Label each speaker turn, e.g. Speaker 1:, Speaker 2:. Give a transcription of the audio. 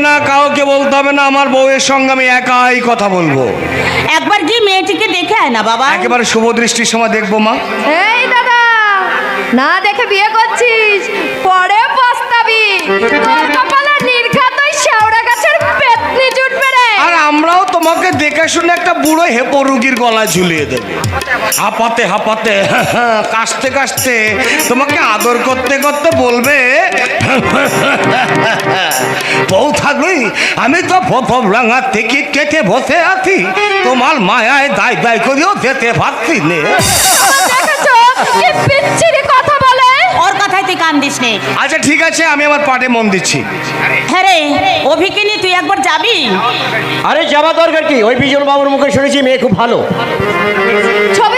Speaker 1: না, কাউকে বলতে হবে না, আমার বউয়ের সঙ্গে আমি একাই কথা বলবো।
Speaker 2: একবার গিয়ে মেয়েটিকে দেখে আয় না বাবা।
Speaker 1: একেবারে শুভ দৃষ্টির সময় দেখবো মা।
Speaker 3: এই দাদা, না দেখে বিয়ে করছিস, পরে পস্তাবি। তোর কপালে নির্ঘাত ওই শেওড়া গাছের পেতনি জুটবে রে।
Speaker 1: আর আমরাও তোমাকে দেখে শুনে একটা বুড়ো হেপো রুগীর গলায় ঝুলিয়ে দেবে, হাঁপাতে হাঁপাতে কাশতে কাশতে তোমাকে আদর করতে করতে বলবে, বউ থাকবি আমি তো ভাঙা টিকিট কেটে বসে আছি, তোমার মায়ায় দায় দায় করেও যেতে পারছি নে।
Speaker 3: দেখেছো কি বিচ্ছিরি কথা বলে?
Speaker 2: ওর কথায় তুই কান দিস নে।
Speaker 1: আচ্ছা ঠিক আছে, আমি আমার পাঠে মন দিচ্ছি।
Speaker 2: হ্যাঁ রে, অভিকে নিয়ে তুই একবার যাবি?
Speaker 4: আরে যাওয়া দরকার কি, ওই বিজন বাবুর মুখে শুনেছি মেয়ে খুব ভালো।
Speaker 3: ছবি